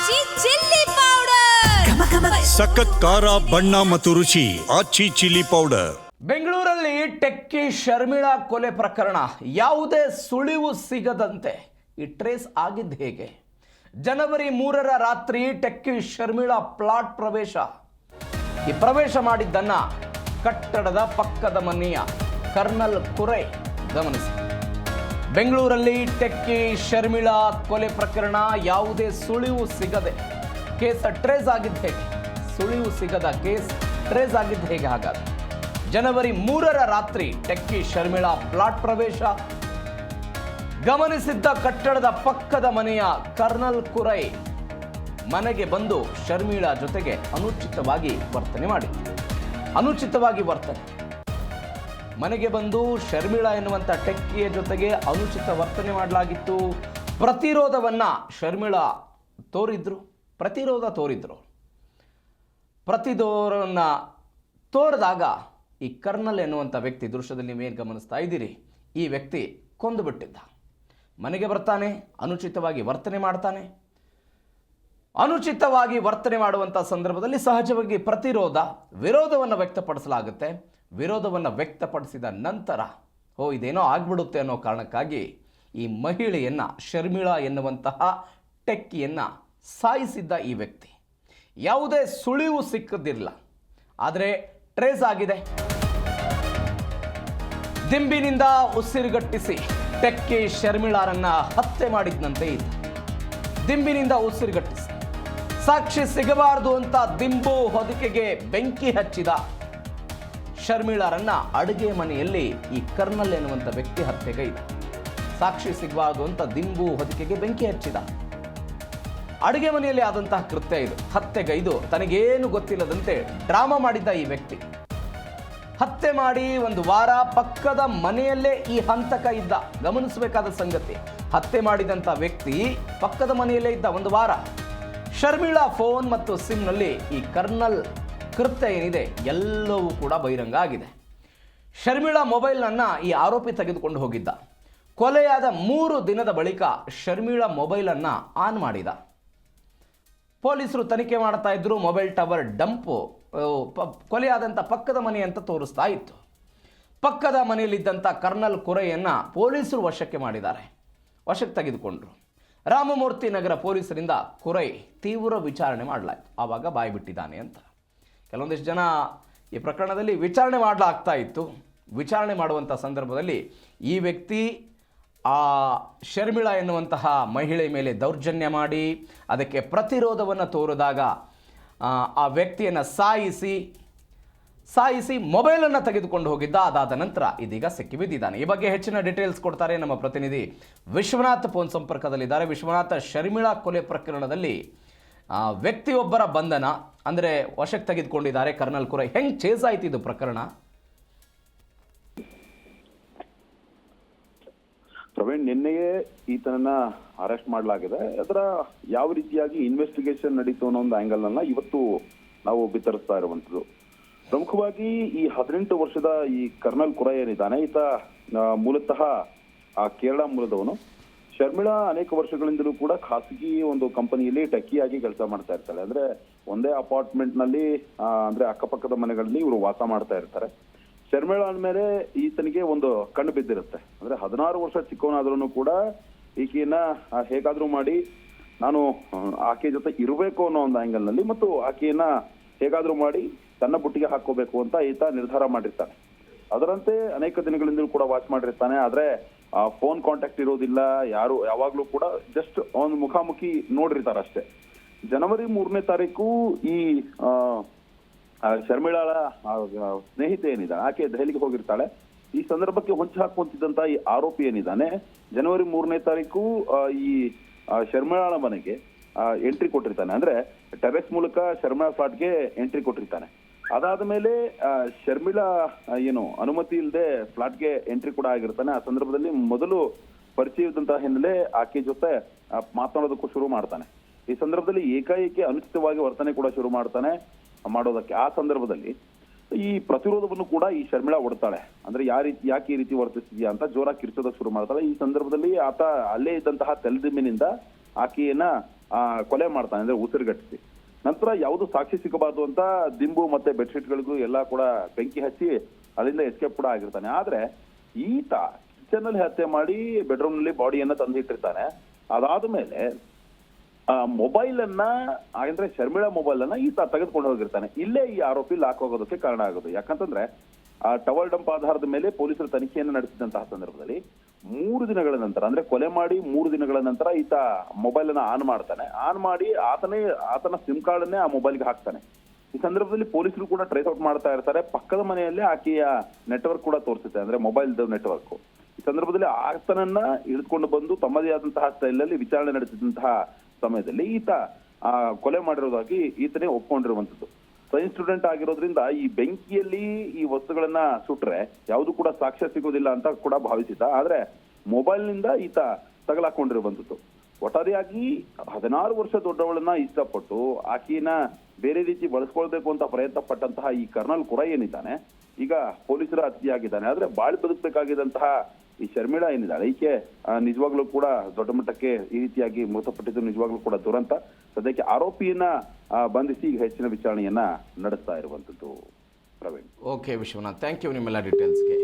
ಆಚಿ chilli powder ಸಖತ್ ಖಾರ ಬಣ್ಣ ಮತ್ತು ರುಚಿ ಆಚಿ ಚಿಲ್ಲಿ ಪೌಡರ್. ಬೆಂಗಳೂರಲ್ಲಿ ಟೆಕ್ಕಿ ಶರ್ಮಿಳಾ ಕೊಲೆ ಪ್ರಕರಣ ಯಾವುದೇ ಸುಳಿವು ಸಿಗದಂತೆ ಈ ಟ್ರೇಸ್ ಆಗಿದ್ದು ಹೇಗೆ? ಜನವರಿ 3ರ ರಾತ್ರಿ ಟೆಕ್ಕಿ ಶರ್ಮಿಳಾ ಪ್ಲಾಟ್ ಪ್ರವೇಶ ಮಾಡಿದ್ದನ್ನ ಕಟ್ಟಡದ ಪಕ್ಕದ ಮನೆಯ ಕರ್ನಲ್ ಕುರೈ ಗಮನಿಸಿ. ಬೆಂಗಳೂರಲ್ಲಿ ಟೆಕ್ಕಿ ಶರ್ಮಿಳಾ ಕೊಲೆ ಪ್ರಕರಣ ಯಾವುದೇ ಸುಳಿವು ಸಿಗದೆ ಕೇಸ್ ಟ್ರೇಸ್ ಆಗಿದ್ದು ಹೇಗೆ? ಸುಳಿವು ಸಿಗದ ಕೇಸ್ ಟ್ರೇಸ್ ಆಗಿದ್ದು ಹೇಗೆ? ಹಾಗಾದ್ರೆ ಜನವರಿ 3ರ ರಾತ್ರಿ ಟೆಕ್ಕಿ ಶರ್ಮಿಳಾ ಪ್ಲಾಟ್ ಪ್ರವೇಶ ಗಮನಿಸಿದ್ದ ಕಟ್ಟಡದ ಪಕ್ಕದ ಮನೆಯ ಕರ್ನಲ್ ಕುರೈ ಮನೆಗೆ ಬಂದು ಶರ್ಮಿಳಾ ಜೊತೆಗೆ ಅನುಚಿತವಾಗಿ ವರ್ತನೆ ಮನೆಗೆ ಬಂದು ಶರ್ಮಿಳಾ ಎನ್ನುವಂಥ ಟೆಕ್ಕಿಯ ಜೊತೆಗೆ ಅನುಚಿತ ವರ್ತನೆ ಮಾಡಲಾಗಿತ್ತು. ಪ್ರತಿರೋಧವನ್ನ ಶರ್ಮಿಳಾ ಪ್ರತಿರೋಧವನ್ನ ತೋರಿದಾಗ ಈ ಕರ್ನಲ್ ಎನ್ನುವಂಥ ವ್ಯಕ್ತಿ, ದೃಶ್ಯದಲ್ಲಿ ನೀವೇನು ಗಮನಿಸ್ತಾ ಇದ್ದೀರಿ, ಈ ವ್ಯಕ್ತಿ ಕೊಂದು ಬಿಟ್ಟಿದ್ದ. ಮನೆಗೆ ಬರ್ತಾನೆ, ಅನುಚಿತವಾಗಿ ವರ್ತನೆ ಮಾಡುವಂಥ ಸಂದರ್ಭದಲ್ಲಿ ಸಹಜವಾಗಿ ವಿರೋಧವನ್ನು ವ್ಯಕ್ತಪಡಿಸಲಾಗುತ್ತೆ. ವಿರೋಧವನ್ನು ವ್ಯಕ್ತಪಡಿಸಿದ ನಂತರ ಇದೇನೋ ಆಗ್ಬಿಡುತ್ತೆ ಅನ್ನೋ ಕಾರಣಕ್ಕಾಗಿ ಈ ಮಹಿಳೆಯನ್ನ, ಶರ್ಮಿಳಾ ಎನ್ನುವಂತಹ ಟೆಕ್ಕಿಯನ್ನ ಸಾಯಿಸಿದ್ದ ಈ ವ್ಯಕ್ತಿ. ಯಾವುದೇ ಸುಳಿವು ಸಿಕ್ಕದಿರಲಿಲ್ಲ, ಆದರೆ ಟ್ರೇಸ್ ಆಗಿದೆ. ದಿಂಬಿನಿಂದ ಉಸಿರುಗಟ್ಟಿಸಿ ಟೆಕ್ಕಿ ಶರ್ಮಿಳಾರನ್ನ ಹತ್ಯೆ ಮಾಡಿದ್ದಂತೆ ಇದೆ. ದಿಂಬಿನಿಂದ ಉಸಿರುಗಟ್ಟಿಸಿ ಸಾಕ್ಷಿ ಸಿಗಬಾರದು ಅಂತ ದಿಂಬು ಹೊದಿಕೆಗೆ ಬೆಂಕಿ ಹಚ್ಚಿದ ಶರ್ಮಿಳಾರನ್ನ ಅಡುಗೆ ಮನೆಯಲ್ಲಿ ಈ ಕರ್ನಲ್ ಎನ್ನುವಂಥ ವ್ಯಕ್ತಿ ಹತ್ಯೆಗೈದ. ಸಾಕ್ಷಿ ಸಿಗಬಾರದು ಅಂತ ದಿಂಬು ಹೊದಿಕೆಗೆ ಬೆಂಕಿ ಹಚ್ಚಿದ. ಅಡುಗೆ ಮನೆಯಲ್ಲಿ ಆದಂತಹ ಕೃತ್ಯ ಇದು. ಹತ್ಯೆಗೈದು ತನಗೇನು ಗೊತ್ತಿಲ್ಲದಂತೆ ಡ್ರಾಮಾ ಮಾಡಿದ್ದ ಈ ವ್ಯಕ್ತಿ. ಹತ್ಯೆ ಮಾಡಿ 1 ವಾರ ಪಕ್ಕದ ಮನೆಯಲ್ಲೇ ಈ ಹಂತಕ ಇದ್ದ. ಗಮನಿಸಬೇಕಾದ ಸಂಗತಿ, ಹತ್ಯೆ ಮಾಡಿದಂಥ ವ್ಯಕ್ತಿ ಪಕ್ಕದ ಮನೆಯಲ್ಲೇ ಇದ್ದ 1 ವಾರ. ಶರ್ಮಿಳಾ ಫೋನ್ ಮತ್ತು ಸಿಮ್ನಲ್ಲಿ ಈ ಕರ್ನಲ್ ಕೃತ್ಯ ಏನಿದೆ ಎಲ್ಲವೂ ಕೂಡ ಬಹಿರಂಗ ಆಗಿದೆ. ಶರ್ಮಿಳಾ ಮೊಬೈಲನ್ನು ಈ ಆರೋಪಿ ತೆಗೆದುಕೊಂಡು ಹೋಗಿದ್ದ. ಕೊಲೆಯಾದ 3 ದಿನದ ಬಳಿಕ ಶರ್ಮಿಳಾ ಮೊಬೈಲನ್ನು ಆನ್ ಮಾಡಿದ. ಪೊಲೀಸರು ತನಿಖೆ ಮಾಡ್ತಾ ಇದ್ರು. ಮೊಬೈಲ್ ಟವರ್ ಡಂಪು ಕೊಲೆಯಾದಂಥ ಪಕ್ಕದ ಮನೆ ಅಂತ ತೋರಿಸ್ತಾ ಇತ್ತು. ಪಕ್ಕದ ಮನೆಯಲ್ಲಿದ್ದಂಥ ಕರ್ನಲ್ ಕುರೈಯನ್ನು ಪೊಲೀಸರು ವಶಕ್ಕೆ ತೆಗೆದುಕೊಂಡ್ರು. ರಾಮಮೂರ್ತಿ ನಗರ ಪೊಲೀಸರಿಂದ ಕುರೈ ತೀವ್ರ ವಿಚಾರಣೆ ಮಾಡಲಾಯಿತು. ಆವಾಗ ಬಾಯಿ ಬಿಟ್ಟಿದ್ದಾನೆ ಅಂತ ಕೆಲವೊಂದಿಷ್ಟು ಜನ ಈ ಪ್ರಕರಣದಲ್ಲಿ ವಿಚಾರಣೆ ಮಾಡಲಾಗ್ತಾ ಇತ್ತು. ವಿಚಾರಣೆ ಮಾಡುವಂಥ ಸಂದರ್ಭದಲ್ಲಿ ಈ ವ್ಯಕ್ತಿ ಆ ಶರ್ಮಿಳಾ ಎನ್ನುವಂತಹ ಮಹಿಳೆ ಮೇಲೆ ದೌರ್ಜನ್ಯ ಮಾಡಿ ಅದಕ್ಕೆ ಪ್ರತಿರೋಧವನ್ನು ತೋರಿದಾಗ ಆ ವ್ಯಕ್ತಿಯನ್ನು ಸಾಯಿಸಿ ಮೊಬೈಲನ್ನು ತೆಗೆದುಕೊಂಡು ಹೋಗಿದ್ದ. ಅದಾದ ನಂತರ ಇದೀಗ ಸಿಕ್ಕಿಬಿದ್ದಿದ್ದಾನೆ. ಈ ಬಗ್ಗೆ ಹೆಚ್ಚಿನ ಡೀಟೇಲ್ಸ್ ಕೊಡ್ತಾರೆ ನಮ್ಮ ಪ್ರತಿನಿಧಿ ವಿಶ್ವನಾಥ್. ಫೋನ್ ಸಂಪರ್ಕದಲ್ಲಿದ್ದಾರೆ. ವಿಶ್ವನಾಥ್, ಶರ್ಮಿಳಾ ಕೊಲೆ ಪ್ರಕರಣದಲ್ಲಿ ವ್ಯಕ್ತಿಯೊಬ್ಬರ ಬಂಧನ ಅಂದರೆ ವಶಕ್ಕೆ ತೆಗೆದುಕೊಂಡಿದ್ದಾರೆ ಕರ್ನಲ್ ಕುರೈ. ಹೆಂಗೆ ಚೇಸ್ ಆಯ್ತು ಇದು ಪ್ರಕರಣ? ಪ್ರವೀಣ್, ನಿನ್ನೆಯೇ ಈತನನ್ನ ಅರೆಸ್ಟ್ ಮಾಡಲಾಗಿದೆ. ಅದರ ಯಾವ ರೀತಿಯಾಗಿ ಇನ್ವೆಸ್ಟಿಗೇಷನ್ ನಡೀತು ಅನ್ನೋ ಒಂದು ಆಂಗಲ್ ಅನ್ನ ಇವತ್ತು ನಾವು ಬಿತ್ತರಿಸ್ತಾ ಇರುವಂತದ್ದು. ಪ್ರಮುಖವಾಗಿ ಈ 18 ವರ್ಷದ ಈ ಕರ್ನಲ್ ಕುರೈ ಏನಿದ್ದಾನೆ, ಈತ ಮೂಲತಃ ಕೇರಳ ಮೂಲದವನು. ಶರ್ಮಿಳಾ ಅನೇಕ ವರ್ಷಗಳಿಂದಲೂ ಕೂಡ ಖಾಸಗಿ ಒಂದು ಕಂಪನಿಯಲ್ಲಿ ಟೆಕ್ಕಿಯಾಗಿ ಕೆಲಸ ಮಾಡ್ತಾ ಇರ್ತಾಳೆ. ಅಂದ್ರೆ ಒಂದೇ ಅಪಾರ್ಟ್ಮೆಂಟ್ ನಲ್ಲಿ ಅಂದ್ರೆ ಅಕ್ಕಪಕ್ಕದ ಮನೆಗಳಲ್ಲಿ ಇವರು ವಾಸ ಮಾಡ್ತಾ ಇರ್ತಾರೆ. ಶರ್ಮಿಳಾ ಅಂದ್ಮೇಲೆ ಈತನಿಗೆ ಒಂದು ಕಣ್ಣು ಬಿದ್ದಿರುತ್ತೆ. ಅಂದ್ರೆ 16 ವರ್ಷ ಚಿಕ್ಕವನಾದ್ರೂ ಕೂಡ ಈಕೆಯನ್ನ ಹೇಗಾದ್ರೂ ಮಾಡಿ ನಾನು ಆಕೆ ಜೊತೆ ಇರಬೇಕು ಅನ್ನೋ ಒಂದು ಆಂಗಲ್ ನಲ್ಲಿ ಮತ್ತು ಆಕೆಯನ್ನ ಹೇಗಾದ್ರೂ ಮಾಡಿ ತನ್ನ ಬುಟ್ಟಿಗೆ ಹಾಕೋಬೇಕು ಅಂತ ಈತ ನಿರ್ಧಾರ ಮಾಡಿರ್ತಾನೆ. ಅದರಂತೆ ಅನೇಕ ದಿನಗಳಿಂದಲೂ ಕೂಡ ವಾಚ್ ಮಾಡಿರ್ತಾನೆ. ಆದ್ರೆ ಫೋನ್ ಕಾಂಟ್ಯಾಕ್ಟ್ ಇರೋದಿಲ್ಲ, ಯಾವಾಗ್ಲೂ ಕೂಡ ಜಸ್ಟ್ ಒಂದು ಮುಖಾಮುಖಿ ನೋಡಿರ್ತಾರೆ ಅಷ್ಟೇ. ಜನವರಿ 3ನೇ ತಾರೀಕು ಈ ಶರ್ಮಿಳಾಳ ಸ್ನೇಹಿತೆ ಏನಿದ್ದಾಳೆ, ಆಕೆ ದೆಹಲಿಗೆ ಹೋಗಿರ್ತಾಳೆ. ಈ ಸಂದರ್ಭಕ್ಕೆ ಹೊಂಚು ಹಾಕುವಂತಿದ್ದಂತ ಈ ಆರೋಪಿ ಏನಿದ್ದಾನೆ, ಜನವರಿ 3ನೇ ತಾರೀಕು ಈ ಶರ್ಮಿಳಾಳ ಮನೆಗೆ ಎಂಟ್ರಿ ಕೊಟ್ಟಿರ್ತಾನೆ. ಅಂದ್ರೆ ಟೆರೆಸ್ ಮೂಲಕ ಶರ್ಮಿಳಾ ಫ್ಲಾಟ್ಗೆ ಎಂಟ್ರಿ ಕೊಟ್ಟಿರ್ತಾನೆ. ಅದಾದ ಮೇಲೆ ಶರ್ಮಿಳಾ ಅನುಮತಿ ಇಲ್ಲದೆ ಫ್ಲಾಟ್ಗೆ ಎಂಟ್ರಿ ಕೂಡ ಆಗಿರ್ತಾನೆ. ಆ ಸಂದರ್ಭದಲ್ಲಿ ಮೊದಲು ಪರಿಚಯ ಇದ್ದಂತಹ ಹಿನ್ನೆಲೆ ಆಕೆ ಜೊತೆ ಮಾತನಾಡೋದಕ್ಕೂ ಶುರು ಮಾಡ್ತಾನೆ. ಈ ಸಂದರ್ಭದಲ್ಲಿ ಏಕಾಏಕಿ ಅನುಚಿತವಾಗಿ ವರ್ತನೆ ಕೂಡ ಶುರು ಮಾಡೋದಕ್ಕೆ ಆ ಸಂದರ್ಭದಲ್ಲಿ ಈ ಪ್ರತಿರೋಧವನ್ನು ಕೂಡ ಈ ಶರ್ಮಿಳಾ ಒಡ್ತಾಳೆ. ಅಂದ್ರೆ ಯಾಕೆ ಈ ರೀತಿ ವರ್ತಿಸ್ತಿದ್ಯಾ ಅಂತ ಜೋರಾಗಿ ಕಿರ್ಚೋದಕ್ಕೆ ಶುರು ಮಾಡ್ತಾಳೆ. ಈ ಸಂದರ್ಭದಲ್ಲಿ ಆತ ಅಲ್ಲೇ ಇದ್ದಂತಹ ತೆಲದಿಂಬಿನಿಂದ ಆಕೆಯನ್ನ ಕೊಲೆ ಮಾಡ್ತಾನೆ, ಅಂದ್ರೆ ಉಸಿರುಗಟ್ಟಿಸಿ. ನಂತರ ಯಾವುದು ಸಾಕ್ಷಿ ಸಿಗಬಾರ್ದು ಅಂತ ದಿಂಬು ಮತ್ತೆ ಬೆಡ್ಶೀಟ್ಗಳಿಗೂ ಎಲ್ಲ ಕೂಡ ಬೆಂಕಿ ಹಚ್ಚಿ ಅಲ್ಲಿಂದ ಎಸ್ಕೇಪ್ ಕೂಡ ಆಗಿರ್ತಾನೆ. ಆದ್ರೆ ಈತ ಕಿಚನ್ ಅಲ್ಲಿ ಹತ್ಯೆ ಮಾಡಿ ಬೆಡ್ರೂಮ್ ನಲ್ಲಿ ಬಾಡಿಯನ್ನ ತಂದಿಟ್ಟಿರ್ತಾನೆ. ಅದಾದ ಮೇಲೆ ಮೊಬೈಲ್ ಅನ್ನ ಅಂದ್ರೆ ಶರ್ಮಿಳಾ ಮೊಬೈಲ್ ಅನ್ನ ಈತ ತೆಗೆದುಕೊಂಡು ಹೋಗಿರ್ತಾನೆ. ಇಲ್ಲೇ ಈ ಆರೋಪಿ ಲಾಕ್ ಹೋಗೋದಕ್ಕೆ ಕಾರಣ ಆಗೋದು. ಯಾಕಂತಂದ್ರೆ ಆ ಟವಲ್ ಡಂಪ್ ಆಧಾರದ ಮೇಲೆ ಪೊಲೀಸರು ತನಿಖೆಯನ್ನು ನಡೆಸಿದಂತಹ ಸಂದರ್ಭದಲ್ಲಿ 3 ದಿನಗಳ ನಂತರ, ಅಂದ್ರೆ ಕೊಲೆ ಮಾಡಿ 3 ದಿನಗಳ ನಂತರ ಈತ ಮೊಬೈಲ್ ಅನ್ನ ಆನ್ ಮಾಡ್ತಾನೆ. ಆನ್ ಮಾಡಿ ಆತನ ಸಿಮ್ ಕಾರ್ಡ್ ಅನ್ನೇ ಆ ಮೊಬೈಲ್ಗೆ ಹಾಕ್ತಾನೆ. ಈ ಸಂದರ್ಭದಲ್ಲಿ ಪೊಲೀಸರು ಕೂಡ ಟ್ರೇಸ್ ಔಟ್ ಮಾಡ್ತಾ ಇರ್ತಾರೆ. ಪಕ್ಕದ ಮನೆಯಲ್ಲೇ ಆಕೆಯ ನೆಟ್ವರ್ಕ್ ಕೂಡ ತೋರಿಸುತ್ತೆ, ಅಂದ್ರೆ ಮೊಬೈಲ್ ನೆಟ್ವರ್ಕ್. ಈ ಸಂದರ್ಭದಲ್ಲಿ ಆತನನ್ನ ಹಿಡಿದುಕೊಂಡು ಬಂದು ತಮ್ಮದೇ ಆದಂತಹ ಸ್ಟೈಲ್ ಅಲ್ಲಿ ವಿಚಾರಣೆ ನಡೆಸಿದಂತಹ ಸಮಯದಲ್ಲಿ ಈತ ಕೊಲೆ ಮಾಡಿರೋದಾಗಿ ಈತನೇ ಒಪ್ಕೊಂಡಿರುವಂತದ್ದು. ಸೈನ್ಸ್ ಸ್ಟೂಡೆಂಟ್ ಆಗಿರೋದ್ರಿಂದ ಈ ಬೆಂಕಿಯಲ್ಲಿ ಈ ವಸ್ತುಗಳನ್ನ ಸುಟ್ರೆ ಯಾವುದು ಕೂಡ ಸಾಕ್ಷ್ಯ ಸಿಗೋದಿಲ್ಲ ಅಂತ ಕೂಡ ಭಾವಿಸಿದ್ದ. ಆದ್ರೆ ಮೊಬೈಲ್ ನಿಂದ ಈತ ತಗಲಾಕೊಂಡಿರುವಂತದ್ದು. ಒಟ್ಟಾರೆಯಾಗಿ 16 ವರ್ಷ ದೊಡ್ಡವಳನ್ನ ಇಷ್ಟಪಟ್ಟು ಆಕೆಯನ್ನ ಬೇರೆ ರೀತಿ ಬಳಸ್ಕೊಳ್ಬೇಕು ಅಂತ ಪ್ರಯತ್ನ ಪಟ್ಟಂತಹ ಈ ಕರ್ನಲ್ ಕುರೈ ಏನಿದ್ದಾನೆ, ಈಗ ಪೊಲೀಸರ ಅತಿಥಿಯಾಗಿದ್ದಾನೆ. ಆದ್ರೆ ಬಾಳಿ ಬದುಕಬೇಕಾಗಿದ್ದಂತಹ ಈ ಶರ್ಮಿಳಾ ಏನಿದ್ದಾಳೆ, ಈಕೆ ನಿಜವಾಗ್ಲೂ ಕೂಡ ದೊಡ್ಡ ಮಟ್ಟಕ್ಕೆ ಈ ರೀತಿಯಾಗಿ ಮೃತಪಟ್ಟಿದ್ದು ನಿಜವಾಗ್ಲೂ ಕೂಡ ದುರಂತ. ಸದ್ಯಕ್ಕೆ ಆರೋಪಿಯನ್ನ ಬಂಧಿಸಿ ಈಗ ಹೆಚ್ಚಿನ ವಿಚಾರಣೆಯನ್ನ ನಡೆಸ್ತಾ ಇರುವಂತದ್ದು. Praveen. Okay Vishwanath, thank you ನಿಮ್ಮೆಲ್ಲ ಡೀಟೇಲ್ಸ್ಗೆ.